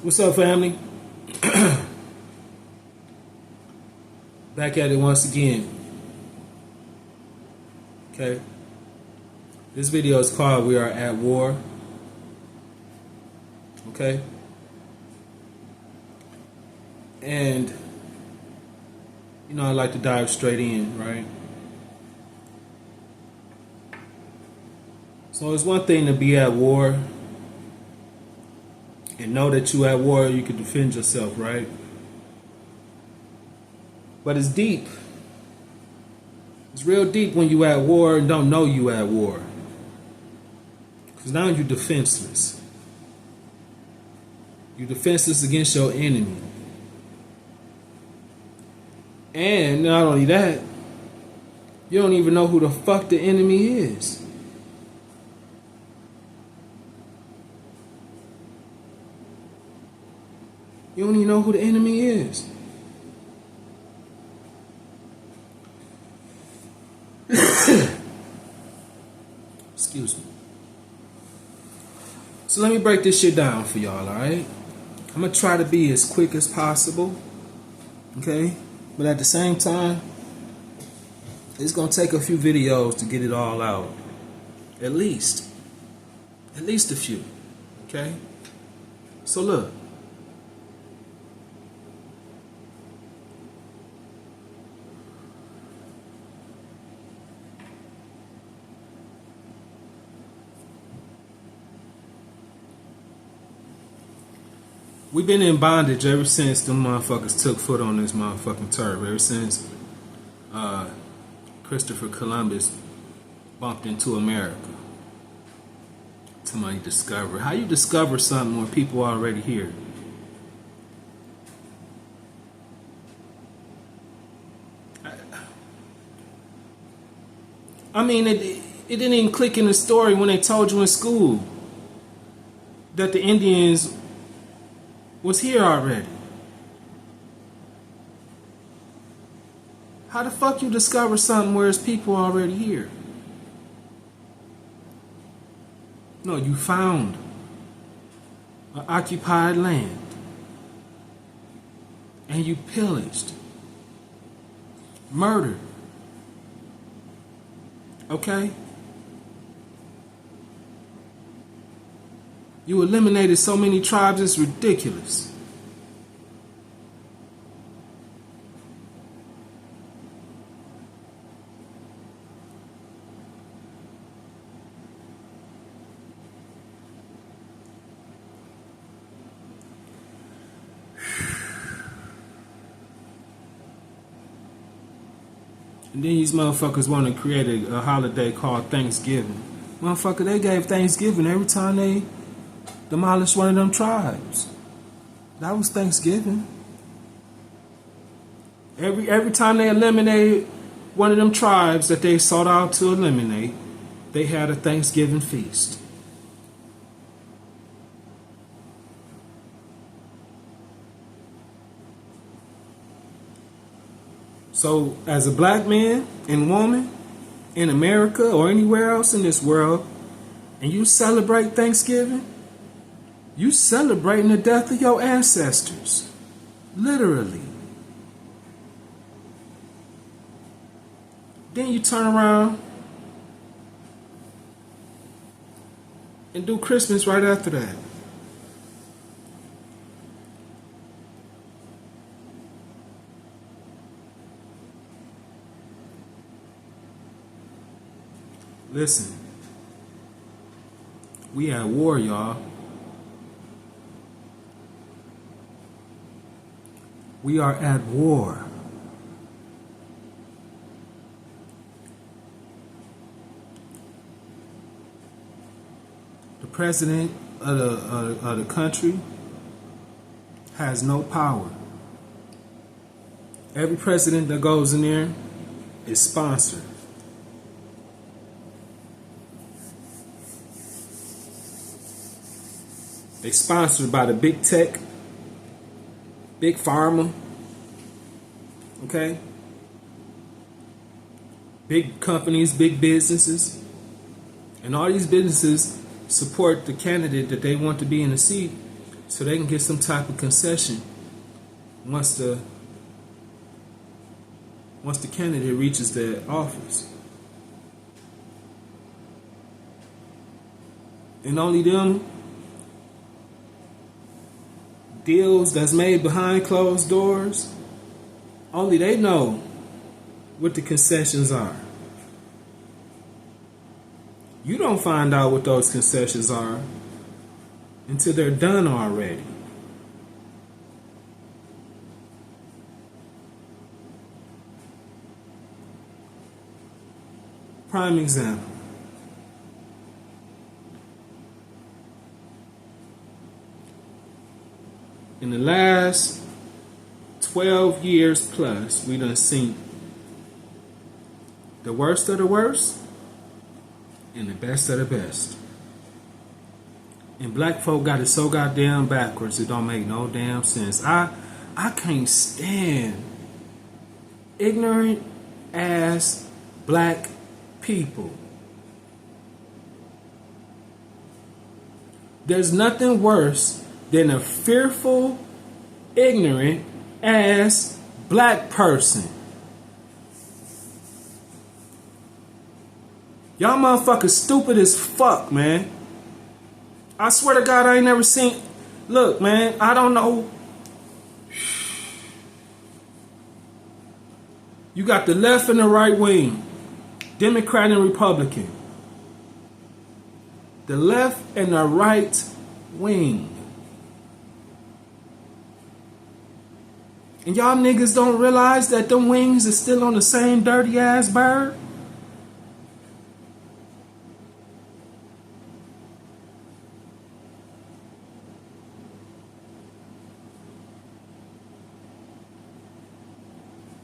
What's up, family? Back at it once again. Okay. This video is called We Are at War. Okay. And, I like to dive straight in, right? So it's one thing to be at war and know that you at war, you can defend yourself, right? But it's deep. It's real deep when you at war and don't know you at war. Because now you're defenseless. You're defenseless against your enemy. And not only that, you don't even know who the fuck the enemy is. You don't even know who the enemy is. Excuse me. So let me break this shit down for y'all, alright? I'm gonna try to be as quick as possible. Okay? But at the same time, it's gonna take a few videos to get it all out. At least a few. Okay? So look. We've been in bondage ever since them motherfuckers took foot on this motherfucking turf. Ever since Christopher Columbus bumped into America. Somebody discovered. How you discover something when people are already here? I mean, it didn't even click in the story when they told you in school that the Indians was here already. How the fuck you discover something where it's people already here? No, you found an occupied land and you pillaged, murdered. Okay? You eliminated so many tribes, it's ridiculous. And then these motherfuckers want to create a holiday called Thanksgiving. Motherfucker, they gave Thanksgiving every time they demolished one of them tribes. That was Thanksgiving. Every time they eliminated one of them tribes that they sought out to eliminate, they had a Thanksgiving feast. So, as a black man and woman in America or anywhere else in this world, and you celebrate Thanksgiving, you celebrating the death of your ancestors. Literally. Then you turn around and do Christmas right after that. Listen, we at war, y'all. We are at war. The president of the country has no power. Every president that goes in there is sponsored. They sponsored by the big tech, big pharma, okay? Big companies, big businesses. And all these businesses support the candidate that they want to be in the seat so they can get some type of concession once the candidate reaches their office. And only them deals that's made behind closed doors, only they know what the concessions are. You don't find out what those concessions are until they're done already. Prime example. In the last 12 years plus, we done seen the worst of the worst and the best of the best. And black folk got it so goddamn backwards, it don't make no damn sense. I can't stand ignorant ass black people. There's nothing worse than a fearful, ignorant ass black person. Y'all motherfuckers stupid as fuck, man. I swear to God, I ain't never seen. Look, man, I don't know. You got the left and the right wing, Democrat and Republican. The left and the right wing. And y'all niggas don't realize that them wings are still on the same dirty ass bird?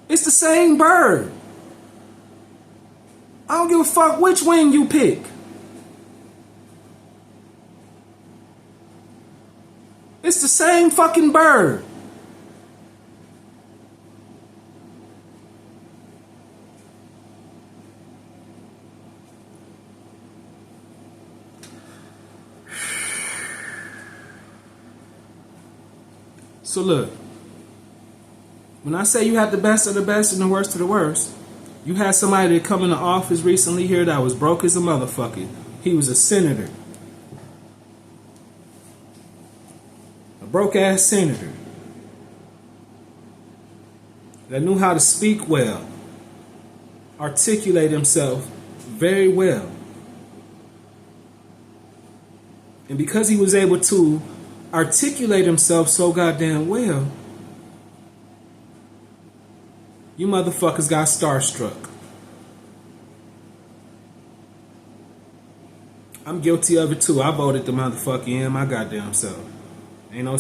It's the same bird. I don't give a fuck which wing you pick. It's the same fucking bird. So look, when I say you had the best of the best and the worst of the worst, you had somebody that come into office recently here that was broke as a motherfucker. He was a senator. A broke ass senator. That knew how to speak well. Articulate himself very well. And because he was able to articulate himself so goddamn well, you motherfuckers got starstruck. I'm guilty of it too. I voted the motherfucker in my goddamn self. Ain't no,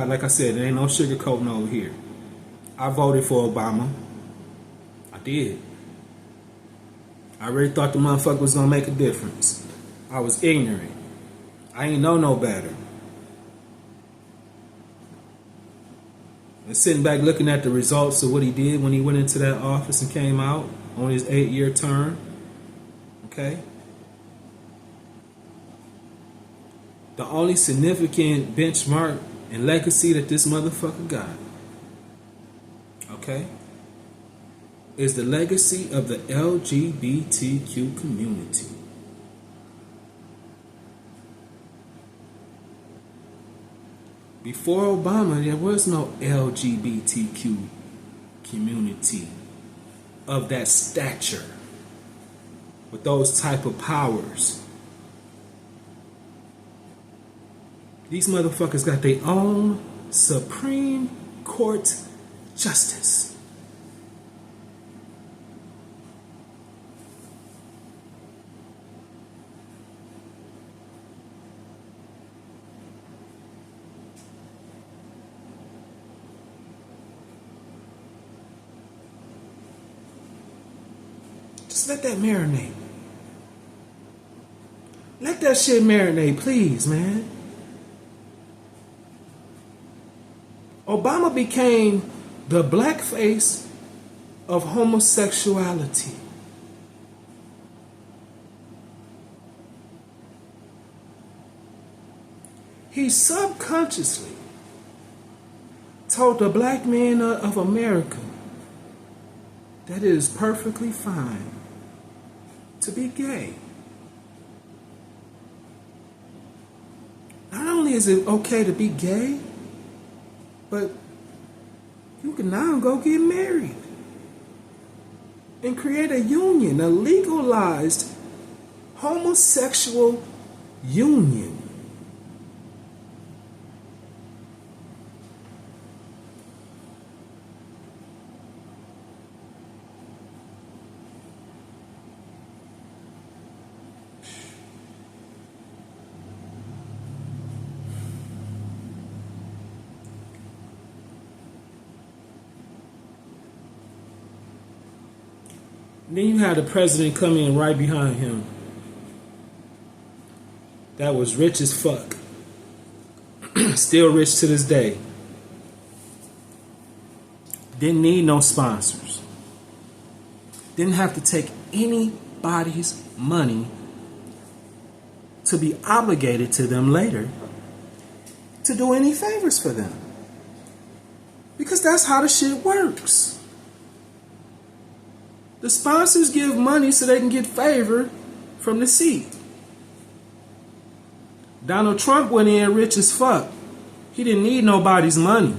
like I said, there ain't no sugarcoating over here. I voted for Obama. I did. I really thought the motherfucker was gonna make a difference. I was ignorant. I ain't know no better. And sitting back looking at the results of what he did when he went into that office and came out on his 8-year term. Okay? The only significant benchmark and legacy that this motherfucker got, okay, is the legacy of the LGBTQ community. Before Obama, there was no LGBTQ community of that stature with those type of powers. These motherfuckers got their own Supreme Court justice. Just let that marinate. Let that shit marinate, please, man. Obama became the blackface of homosexuality. he subconsciously told the black man of America that it is perfectly fine to be gay. Not only is it okay to be gay, but you can now go get married and create a union, a legalized homosexual union. Then you had the president come in right behind him that was rich as fuck. Still rich to this day. Didn't need no sponsors. Didn't have to take anybody's money to be obligated to them later to do any favors for them. Because that's how the shit works. The sponsors give money so they can get favor from the seat. Donald Trump went in rich as fuck. He didn't need nobody's money.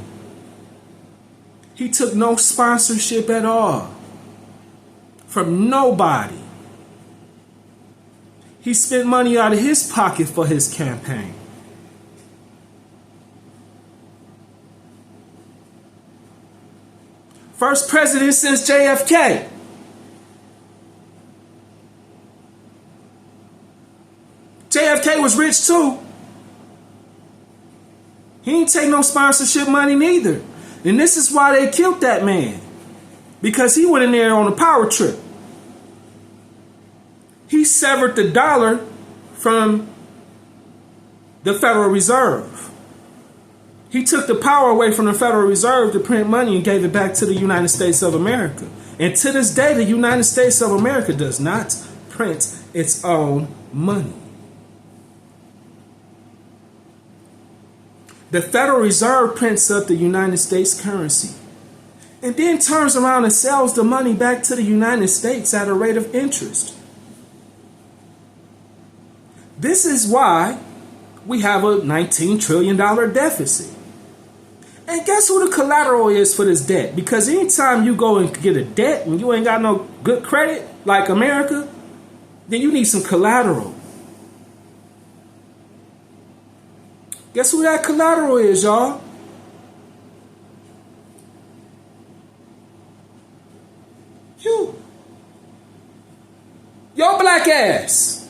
He took no sponsorship at all from nobody. He spent money out of his pocket for his campaign. First president since JFK. JFK was rich too. He didn't take no sponsorship money neither. And this is why they killed that man. Because he went in there on a power trip. He severed the dollar from the Federal Reserve. He took the power away from the Federal Reserve to print money and gave it back to the United States of America. And to this day, the United States of America does not print its own money. The Federal Reserve prints up the United States currency and then turns around and sells the money back to the United States at a rate of interest. This is why we have a $19 trillion deficit. And guess who the collateral is for this debt? Because anytime you go and get a debt when you ain't got no good credit like America, then you need some collateral. Guess who that collateral is, y'all? You. Your black ass.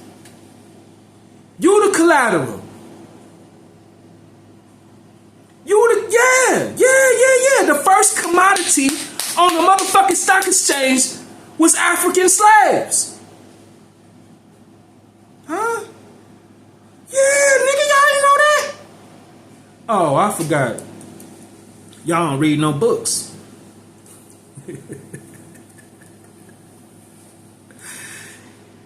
You the collateral. The first commodity on the motherfucking stock exchange was African slaves. Huh? Yeah, nigga, y'all ain't know that? Oh, I forgot. Y'all don't read no books.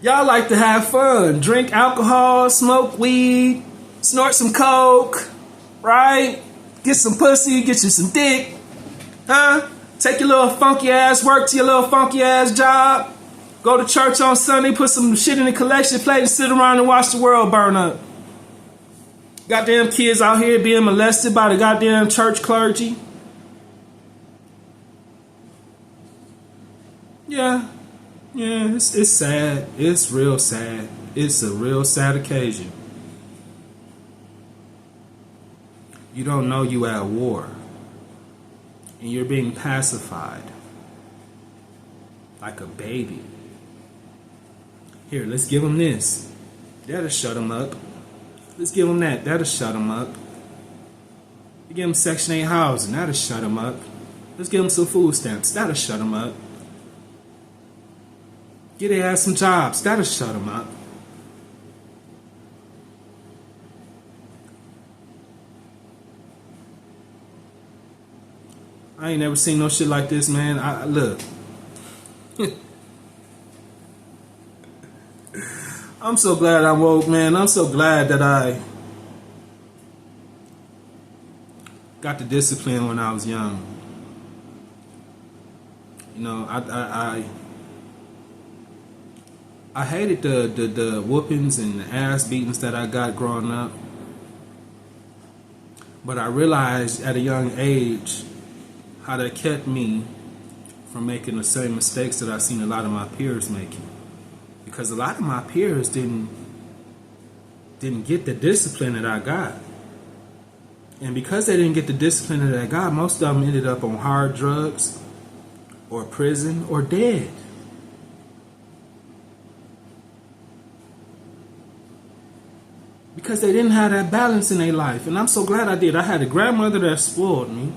Y'all like to have fun. Drink alcohol, smoke weed, snort some coke, right? Get some pussy, get you some dick. Huh? Take your little funky ass work to your little funky ass job. Go to church on Sunday, put some shit in the collection plate and sit around and watch the world burn up. Goddamn kids out here being molested by the goddamn church clergy. Yeah, it's sad. It's real sad. It's a real sad occasion. You don't know you at war. And you're being pacified. Like a baby. Here, let's give them this. That'll shut them up. Let's give them that. That'll shut them up. You give them Section 8 housing. That'll shut them up. Let's give them some food stamps. That'll shut them up. Get their ass some jobs. That'll shut them up. I ain't never seen no shit like this, man. Look. I'm so glad I'm woke, man. I'm so glad that got the discipline when I was young. You know, I hated the whoopings and the ass beatings that I got growing up. But I realized at a young age how that kept me from making the same mistakes that I've seen a lot of my peers making. Because a lot of my peers didn't get the discipline that I got. And because they didn't get the discipline that I got, most of them ended up on hard drugs or prison or dead. Because they didn't have that balance in their life. And I'm so glad I did. I had a grandmother that spoiled me.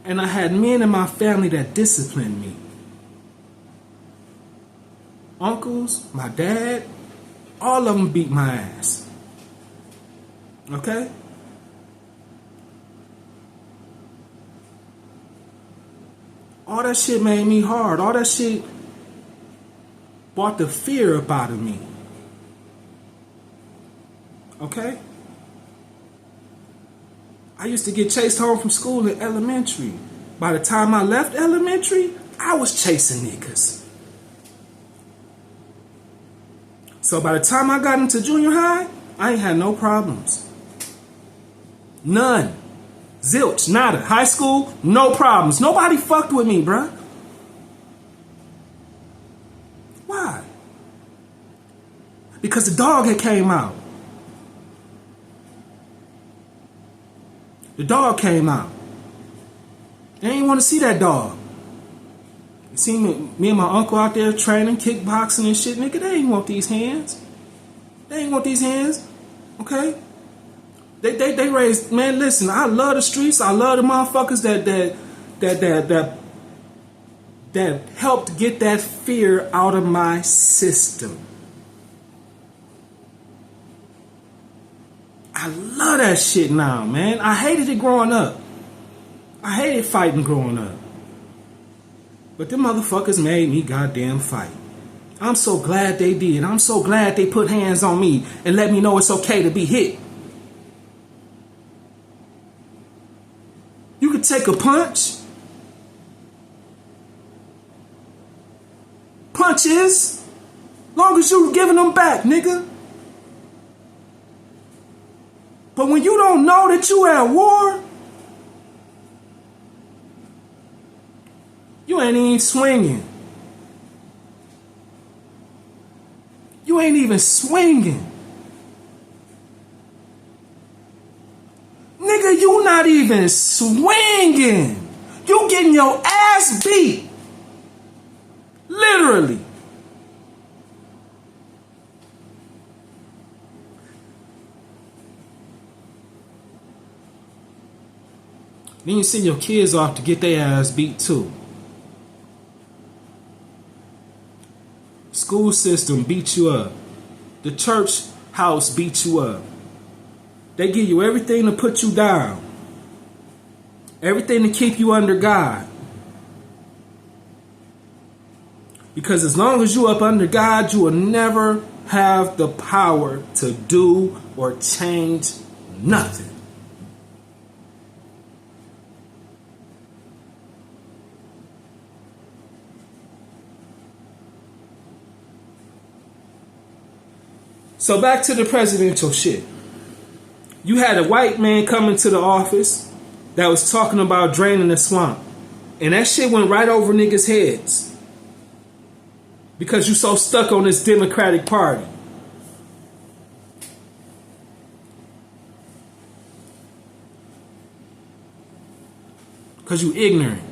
And I had men in my family that disciplined me. Uncles, my dad, all of them beat my ass. Okay? All that shit made me hard. All that shit brought the fear up out of me. Okay? I used to get chased home from school in elementary. By the time I left elementary, I was chasing niggas. So by the time I got into junior high, I ain't had no problems. None. Zilch, nada. High school, no problems. Nobody fucked with me, bruh. Why? Because the dog had came out. The dog came out. They ain't want to see that dog. You see me and my uncle out there training, kickboxing and shit. Nigga, they ain't want these hands. They ain't want these hands. Okay? They raised, man, listen, I love the streets. I love the motherfuckers that helped get that fear out of my system. I love that shit now, man. I hated it growing up. I hated fighting growing up. But them motherfuckers made me goddamn fight. I'm so glad they did. I'm so glad they put hands on me and let me know it's okay to be hit. You could take a punch. Punches. Long as you giving them back, nigga. But when you don't know that you at war, you ain't even swinging. You ain't even swinging. Nigga, you not even swinging. You getting your ass beat. Literally. Then you send your kids off to get their ass beat too. School system beat you up. The church house beat you up. They give you everything to put you down. Everything to keep you under God. Because as long as you up under God, you will never have the power to do or change nothing. So back to the presidential shit. You had a white man come into the office that was talking about draining the swamp. And that shit went right over niggas' heads. Because you so stuck on this Democratic Party. Because you ignorant.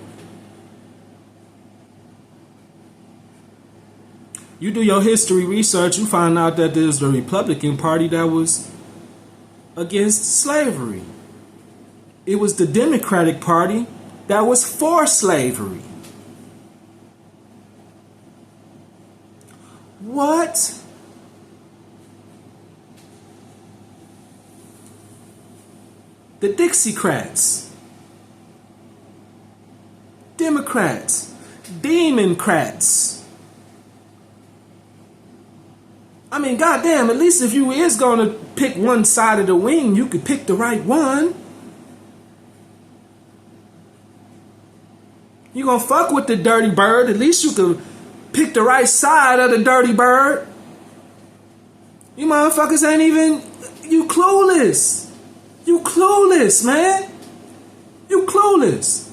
You do your history research, you find out that there's the Republican Party that was against slavery. It was the Democratic Party that was for slavery. What? The Dixiecrats. Democrats. Democrats. I mean, goddamn, at least if you is gonna pick one side of the wing, you could pick the right one. You gonna fuck with the dirty bird, at least you can pick the right side of the dirty bird. You motherfuckers ain't even, you clueless. You clueless, man. You clueless.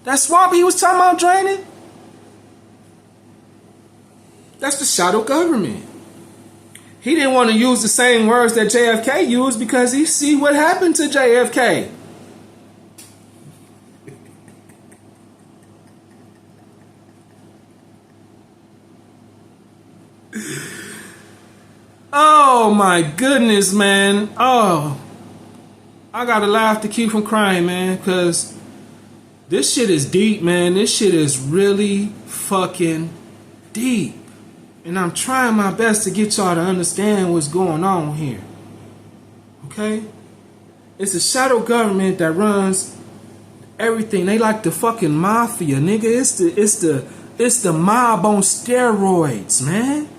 That swamp he was talking about draining, that's the shadow government. He didn't want to use the same words that JFK used because he see what happened to JFK. Oh my goodness, man. Oh, I gotta laugh to keep from crying, man, because this shit is deep, man. This shit is really fucking deep. And I'm trying my best to get y'all to understand what's going on here. Okay? It's a shadow government that runs everything. They like the fucking mafia, nigga. It's the mob on steroids, man.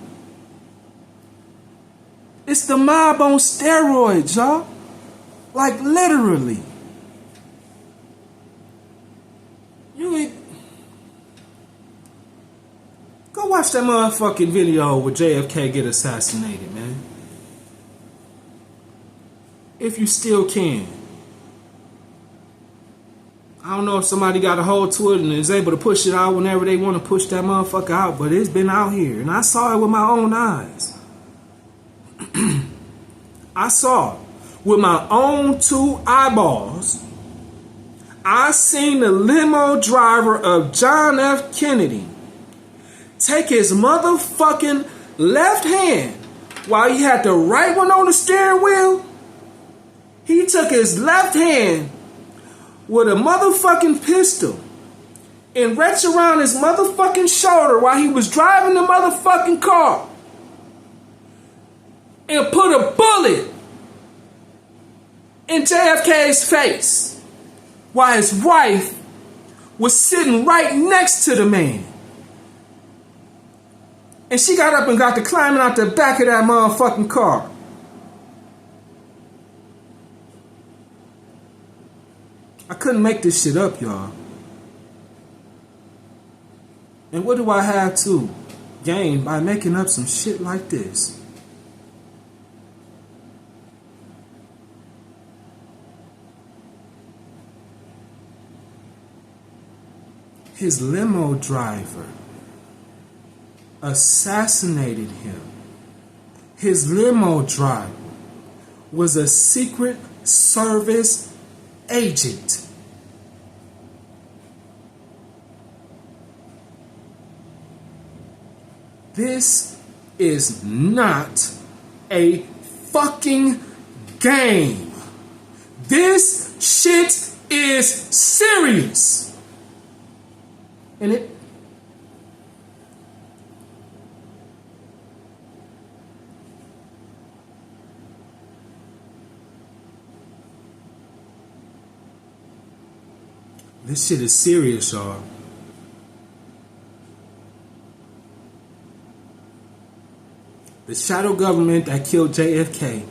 It's the mob on steroids, y'all. Like literally. Go watch that motherfucking video where JFK get assassinated, man. If you still can. I don't know if somebody got a hold to it and is able to push it out whenever they want to push that motherfucker out, but it's been out here. And I saw it with my own eyes. I saw it with my own two eyeballs. I seen the limo driver of John F. Kennedy take his motherfucking left hand while he had the right one on the steering wheel. He took his left hand with a motherfucking pistol and wrapped around his motherfucking shoulder while he was driving the motherfucking car and put a bullet in JFK's face while his wife was sitting right next to the man. And she got up and got to climbing out the back of that motherfucking car. I couldn't make this shit up, y'all. And what do I have to gain by making up some shit like this? His limo driver assassinated him. His limo driver was a Secret Service agent. This is not a fucking game. This shit is serious. And this shit is serious, y'all. The shadow government that killed JFK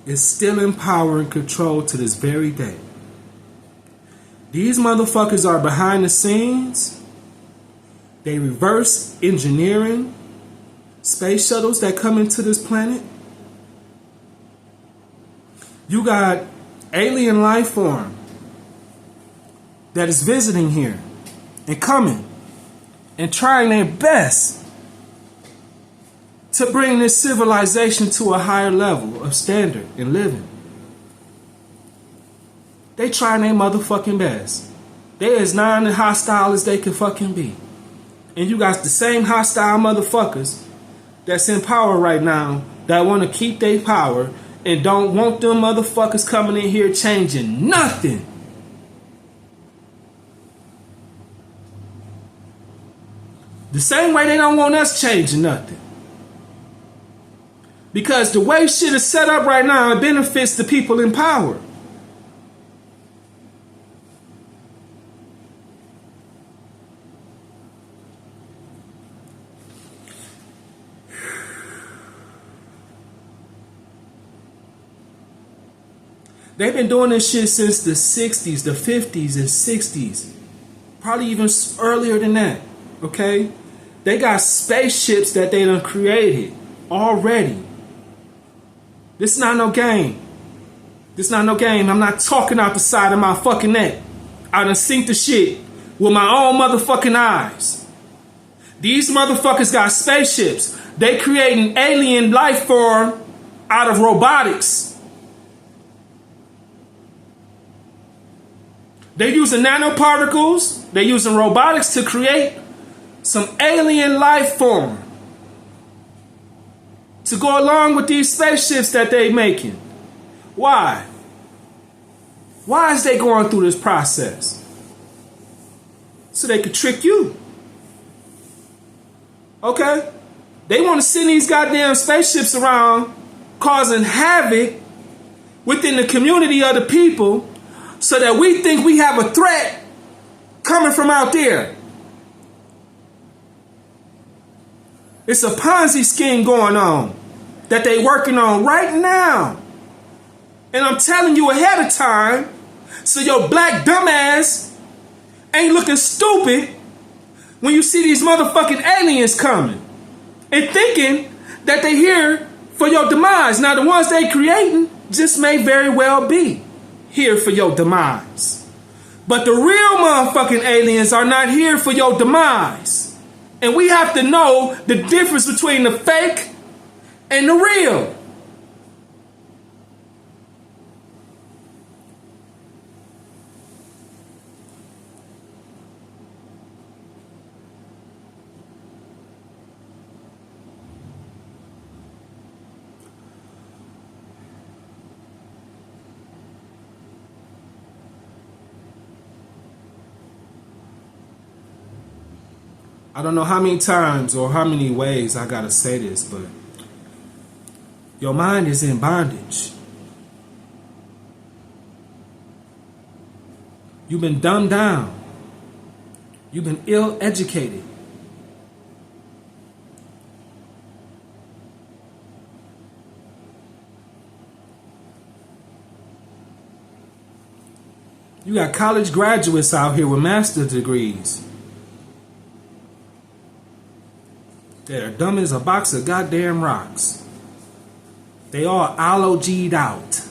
is still in power and control to this very day. These motherfuckers are behind the scenes. They reverse engineering space shuttles that come into this planet. You got alien life form that is visiting here and coming and trying their best to bring this civilization to a higher level of standard and living. They trying their motherfucking best. They as non-hostile as they can fucking be. And you got the same hostile motherfuckers that's in power right now that want to keep their power and don't want them motherfuckers coming in here changing nothing. The same way they don't want us changing nothing. Because the way shit is set up right now, it benefits the people in power. They've been doing this shit since the 60s, the 50s, and 60s. Probably even earlier than that. Okay? They got spaceships that they done created already. This is not no game. This is not no game. I'm not talking out the side of my fucking neck. I done seen the shit with my own motherfucking eyes. These motherfuckers got spaceships. They creating alien life form out of robotics. They using nanoparticles. They using robotics to create some alien life form to go along with these spaceships that they making. Why? Why is they going through this process? So they could trick you. Okay? They want to send these goddamn spaceships around causing havoc within the community of the people so that we think we have a threat coming from out there. It's a Ponzi scheme going on that they working on right now. And I'm telling you ahead of time so your black dumbass ain't looking stupid when you see these motherfucking aliens coming and thinking that they here for your demise. Now the ones they creating just may very well be here for your demise. But the real motherfucking aliens are not here for your demise. And we have to know the difference between the fake and the real. I don't know how many times or how many ways I gotta say this, but your mind is in bondage. You've been dumbed down. You've been ill-educated. You got college graduates out here with master's degrees that are dumb as a box of goddamn rocks. They all allergied out.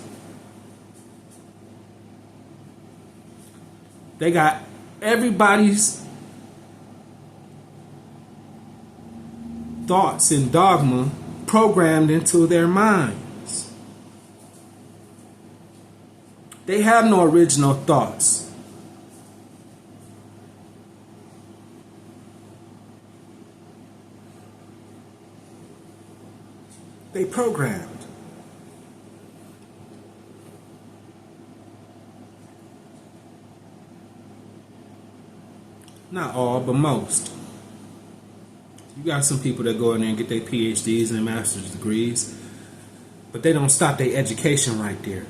They got everybody's thoughts and dogma programmed into their minds. They have no original thoughts. They programmed. Not all, but most. You got some people that go in there and get their PhDs and master's degrees, but they don't stop their education right there.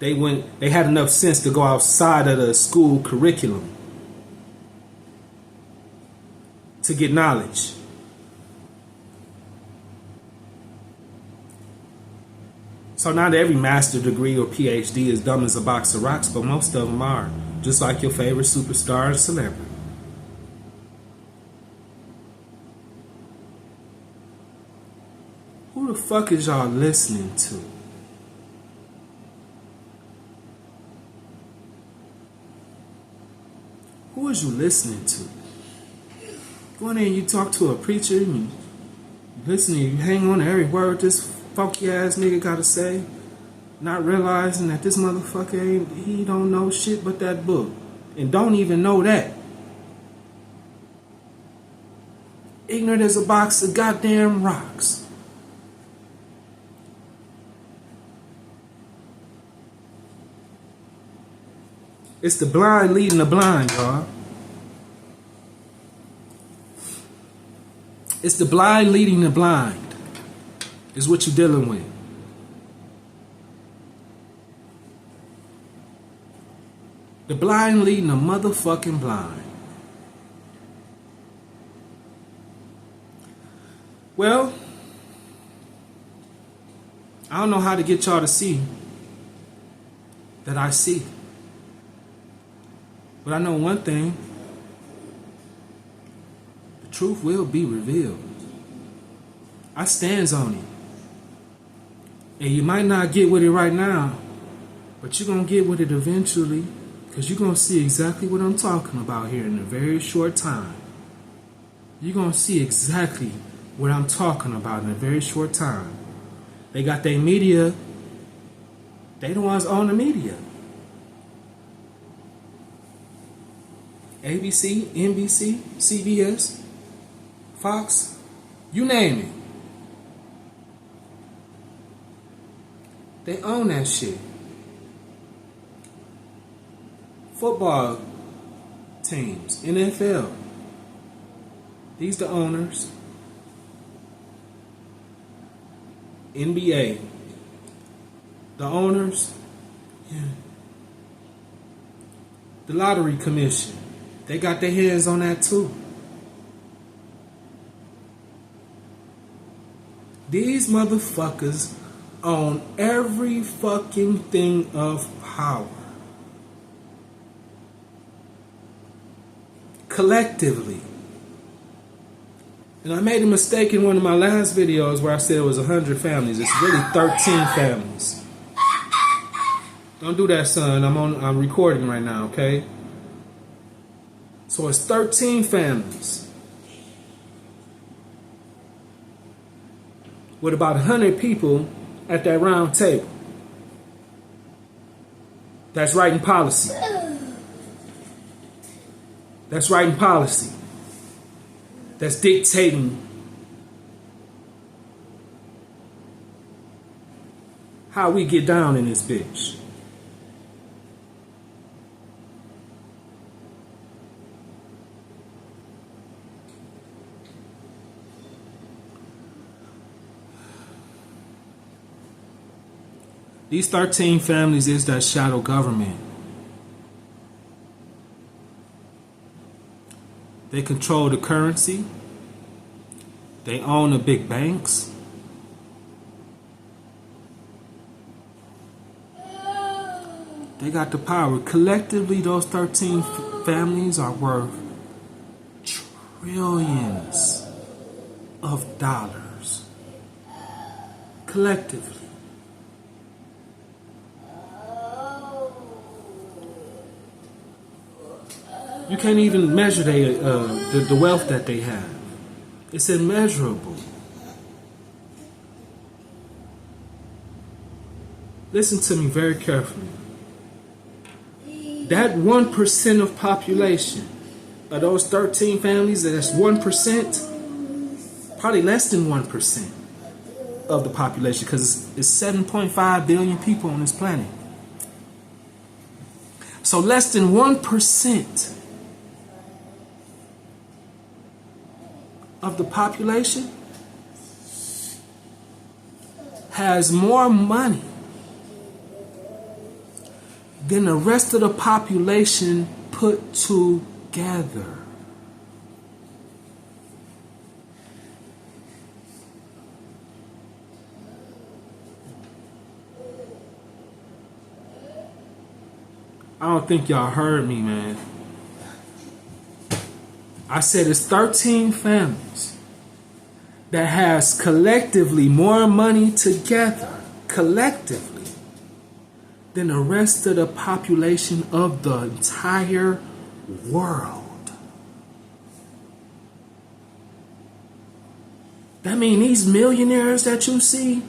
They had enough sense to go outside of the school curriculum to get knowledge. So not every master's degree or PhD is dumb as a box of rocks, but most of them are. Just like your favorite superstar or celebrity. Who the fuck is y'all listening to? Who is you listening to? Go in there and you talk to a preacher and you listen and you hang on to every word this funky ass nigga gotta say, not realizing that this motherfucker he don't know shit but that book, and don't even know that. Ignorant as a box of goddamn rocks. It's the blind leading the blind, y'all. It's the blind leading the blind. Is what you're dealing with. The blind leading the motherfucking blind. Well, I don't know how to get y'all to see that I see. But I know one thing. The truth will be revealed. I stands on it. And you might not get with it right now, but you're going to get with it eventually, because you're going to see exactly what I'm talking about here in a very short time. You're going to see exactly what I'm talking about in a very short time. They got their media. They the ones own the media. ABC, NBC, CBS, Fox, you name it. They own that shit. Football teams, NFL. These the owners. NBA. The owners. Yeah. The lottery commission. They got their hands on that too. These motherfuckers own every fucking thing of power. Collectively. And I made a mistake in one of my last videos where I said it was 100 families. It's really 13 families. Don't do that, son. I'm recording right now, okay? So it's 13 families with about 100 people at that round table that's writing policy. That's writing policy. That's dictating how we get down in this bitch. These 13 families is that shadow government. They control the currency. They own the big banks. They got the power. Collectively, those 13 families are worth trillions of dollars. Collectively. You can't even measure the wealth that they have. It's immeasurable. Listen to me very carefully. That 1% of population, of those 13 families, that's 1%, probably less than 1% of the population, because it's 7.5 billion people on this planet. So less than 1% of the population has more money than the rest of the population put together. I don't think y'all heard me, man. I said it's 13 families that has collectively more money together, collectively, than the rest of the population of the entire world. That means these millionaires that you see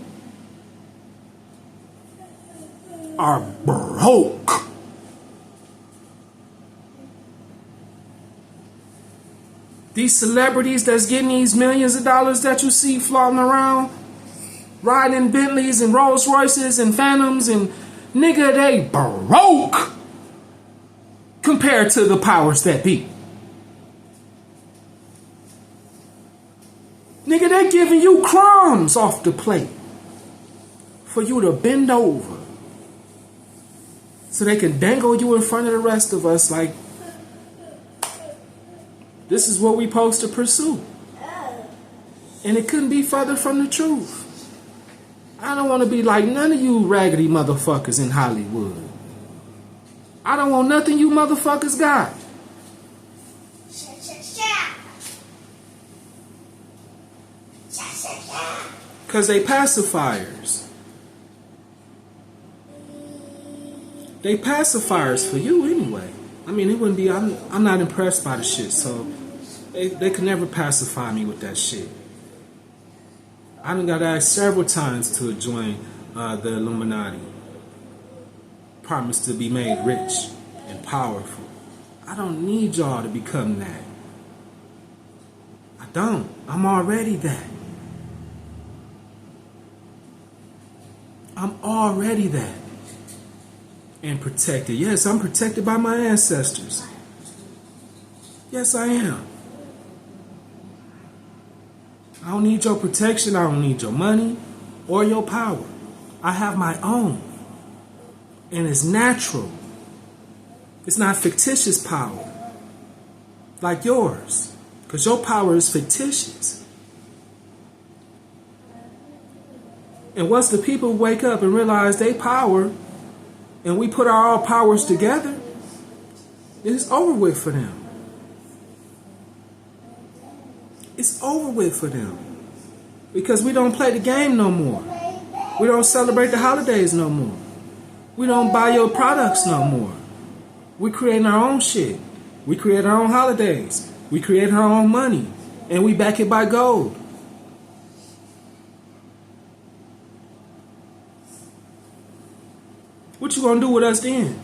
are broke. These celebrities that's getting these millions of dollars that you see floating around, riding in Bentleys and Rolls Royces and Phantoms, and nigga, they broke compared to the powers that be. Nigga, they giving you crumbs off the plate for you to bend over so they can dangle you in front of the rest of us like, this is what we supposed to pursue. And it couldn't be further from the truth. I don't want to be like none of you raggedy motherfuckers in Hollywood. I don't want nothing you motherfuckers got. Because they pacifiers. They pacifiers for you anyway. I mean, it wouldn't be, I'm not impressed by the shit, so they could never pacify me with that shit. I done got asked several times to join the Illuminati. Promised to be made rich and powerful. I don't need y'all to become that. I don't. I'm already that. I'm already that. And protected. Yes, I'm protected by my ancestors. Yes, I am. I don't need your protection. I don't need your money or your power. I have my own. And it's natural. It's not fictitious power like yours. Because your power is fictitious. And once the people wake up and realize they power, and we put our all powers together, it's over with for them. It's over with for them. Because we don't play the game no more. We don't celebrate the holidays no more. We don't buy your products no more. We create our own shit. We create our own holidays. We create our own money. And we back it by gold. What you gonna do with us then?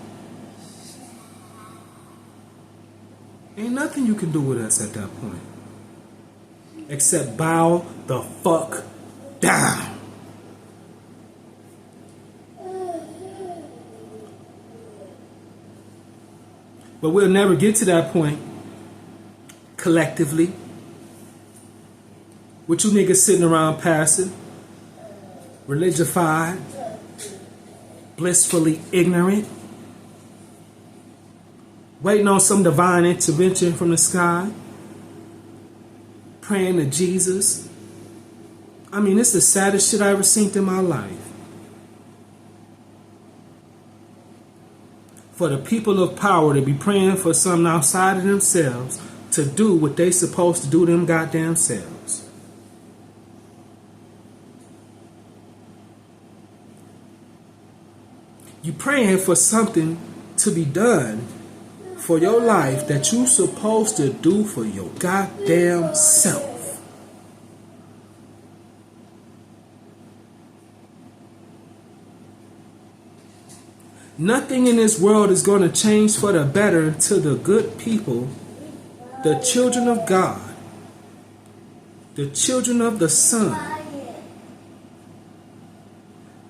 Ain't nothing you can do with us at that point. Except bow the fuck down. But we'll never get to that point collectively. With you niggas sitting around passive, religified, blissfully ignorant, waiting on some divine intervention from the sky, praying to Jesus. I mean, it's the saddest shit I ever seen in my life. For the people of power to be praying for something outside of themselves to do what they supposed to do them goddamn selves. You praying for something to be done for your life that you supposed to do for your goddamn self. Nothing in this world is going to change for the better until the good people, the children of God, the children of the Son,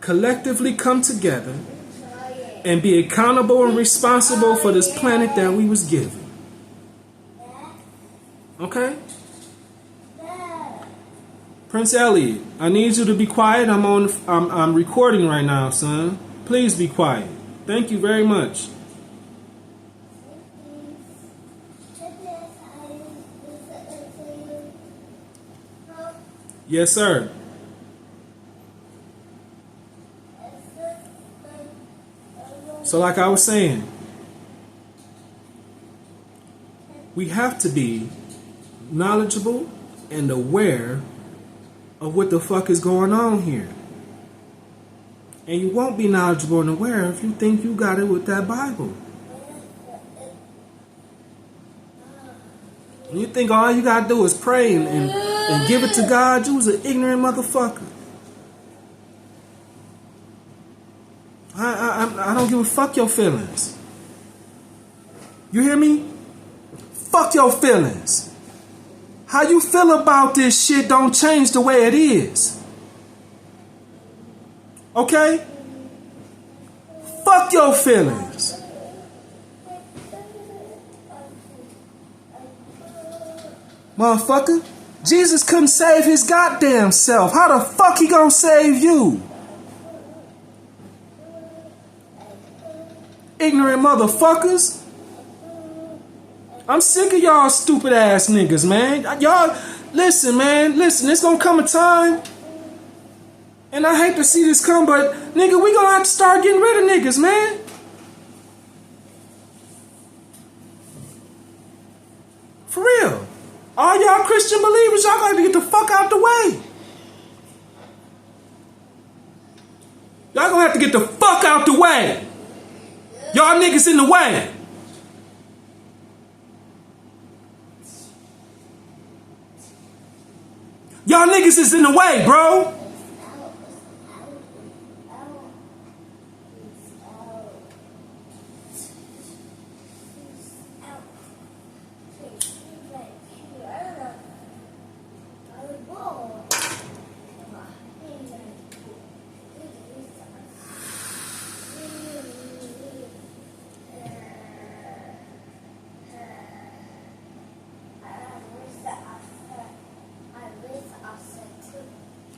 collectively come together and be accountable and responsible for this planet that we was given. Okay? Prince Elliot, I need you to be quiet. I'm recording right now, son. Please be quiet. Thank you very much. Yes, sir. So like I was saying, we have to be knowledgeable and aware of what the fuck is going on here. And you won't be knowledgeable and aware if you think you got it with that Bible. When you think all you gotta do is pray and give it to God, you was an ignorant motherfucker. I don't give a fuck your feelings. You hear me? Fuck your feelings. How you feel about this shit don't change the way it is. Okay? Fuck your feelings. Motherfucker, Jesus couldn't save his goddamn self. How the fuck he gonna save you? Ignorant motherfuckers. I'm sick of y'all stupid ass niggas, man. Y'all, listen, man. Listen, there's gonna come a time And I hate to see this come, but nigga, we gonna have to start getting rid of niggas, man. For real. All y'all Christian believers, y'all gotta get the fuck out the way. Y'all gonna have to get the fuck out the way. Y'all niggas in the way. Y'all niggas is in the way, bro.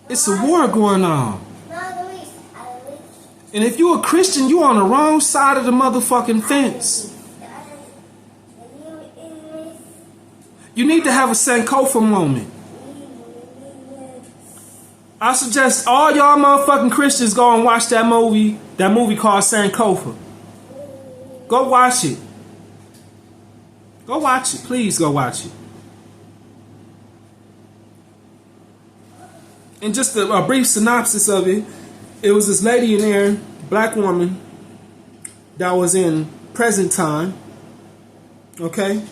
It's a war going on. And if you're a Christian, you're on the wrong side of the motherfucking fence. You need to have a Sankofa moment. I suggest all y'all motherfucking Christians go and watch that movie called Sankofa. Go watch it. Go watch it. Please go watch it. And just a brief synopsis of it, it was this lady in there, black woman, that was in present time, okay?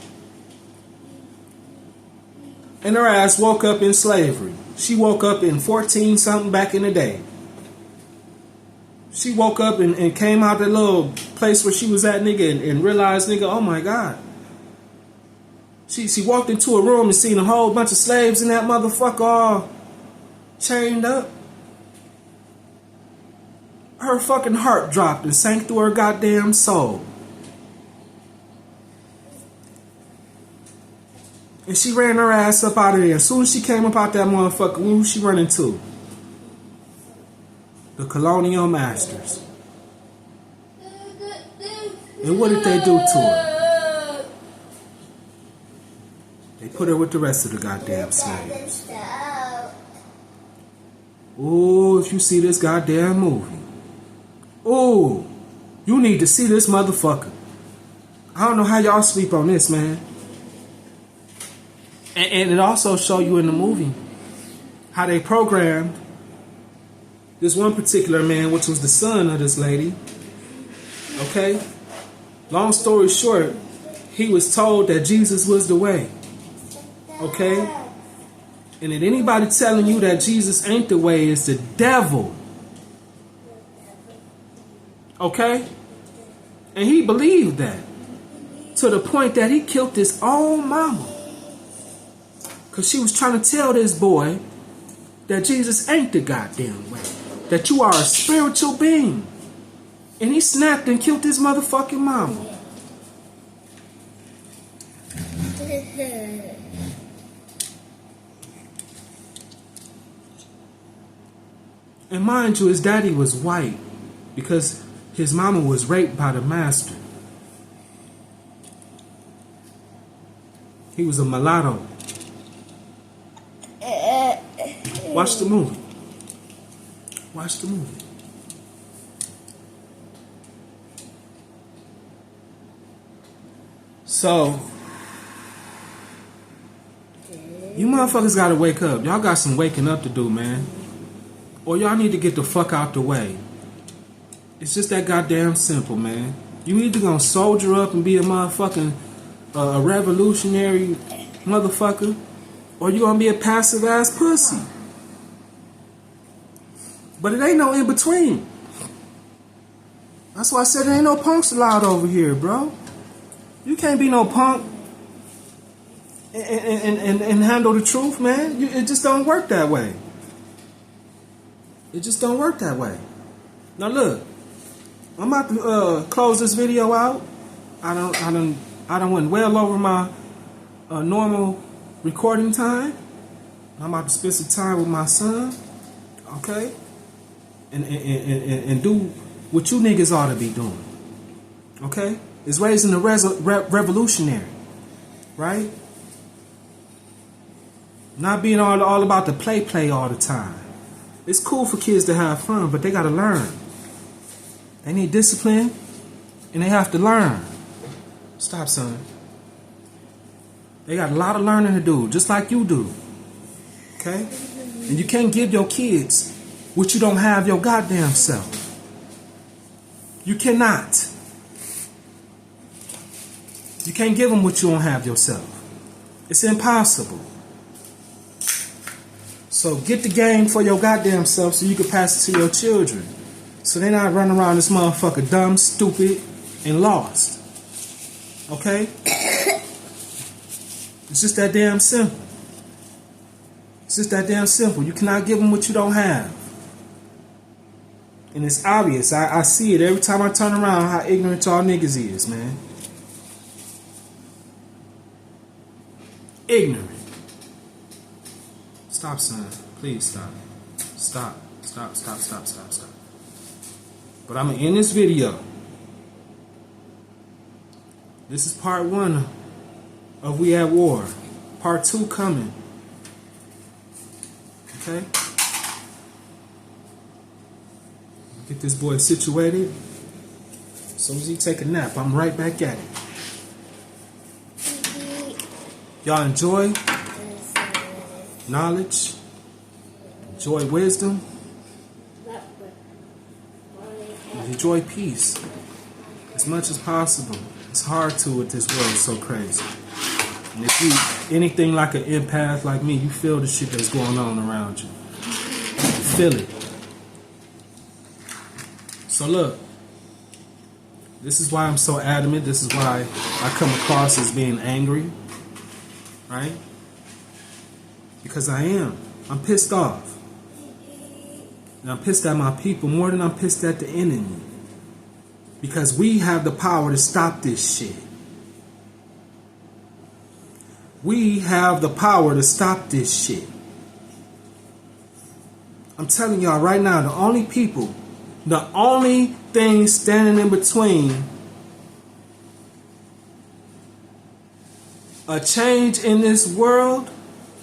And her ass woke up in slavery. She woke up in 14 something back in the day. She woke up and came out that little place where she was at, nigga, and realized, nigga, oh my God. She walked into a room and seen a whole bunch of slaves in that motherfucker all chained up. Her fucking heart dropped and sank through her goddamn soul. And she ran her ass up out of there. As soon as she came up out that motherfucker, who she run into? The colonial masters. And what did they do to her? They put her with the rest of the goddamn slaves. Oh, if you see this goddamn movie. Oh, you need to see this motherfucker. I don't know how y'all sleep on this, man. And it also show you in the movie how they programmed this one particular man, which was the son of this lady. Okay? Long story short, he was told that Jesus was the way. Okay? And if anybody telling you that Jesus ain't the way is the devil. Okay? And he believed that. To the point that he killed his own mama. Because she was trying to tell this boy that Jesus ain't the goddamn way. That you are a spiritual being. And he snapped and killed his motherfucking mama. And mind you, his daddy was white because his mama was raped by the master. He was a mulatto. Watch the movie. Watch the movie. So, you motherfuckers gotta wake up. Y'all got some waking up to do, man. Or y'all need to get the fuck out the way. It's just that goddamn simple, man. You either gonna soldier up and be a motherfucking a revolutionary motherfucker, or you gonna be a passive ass pussy. But it ain't no in between. That's why I said there ain't no punks allowed over here, bro. You can't be no punk and handle the truth, man. It just don't work that way. It just don't work that way. Now look, I'm about to close this video out. I don't went well over my normal recording time. I'm about to spend some time with my son, okay? And do what you niggas ought to be doing, okay? It's raising the revolutionary, right? Not being all about the play all the time. It's cool for kids to have fun, but they gotta learn. They need discipline, and they have to learn. Stop, son. They got a lot of learning to do, just like you do. Okay? And you can't give your kids what you don't have your goddamn self. You cannot. You can't give them what you don't have yourself. It's impossible. So get the game for your goddamn self so you can pass it to your children. So they're not running around this motherfucker dumb, stupid, and lost. Okay? It's just that damn simple. It's just that damn simple. You cannot give them what you don't have. And it's obvious. I see it every time I turn around how ignorant y'all niggas is, man. Ignorant. Stop, son. Please stop. Stop. Stop, stop, stop, stop, stop. But I'm going to end this video. This is part 1 of We at War. Part 2 coming. Okay? Get this boy situated. As soon as he take a nap, I'm right back at it. Y'all enjoy knowledge, enjoy wisdom, and enjoy peace as much as possible. It's hard to with this world so crazy. And if you anything like an empath like me, you feel the shit that's going on around you. You feel it. So look, this is why I'm so adamant. This is why I come across as being angry. Right? Because I am. I'm pissed off. And I'm pissed at my people more than I'm pissed at the enemy. Because we have the power to stop this shit. We have the power to stop this shit. I'm telling y'all right now, the only thing standing in between a change in this world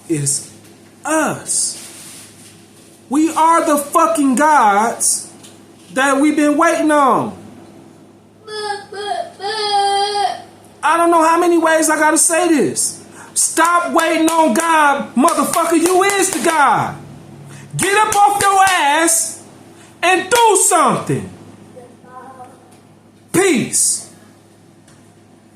is us. We are the fucking gods that we've been waiting on. I don't know how many ways I gotta say this. Stop waiting on God, motherfucker. You is the God. Get up off your ass and do something. Peace.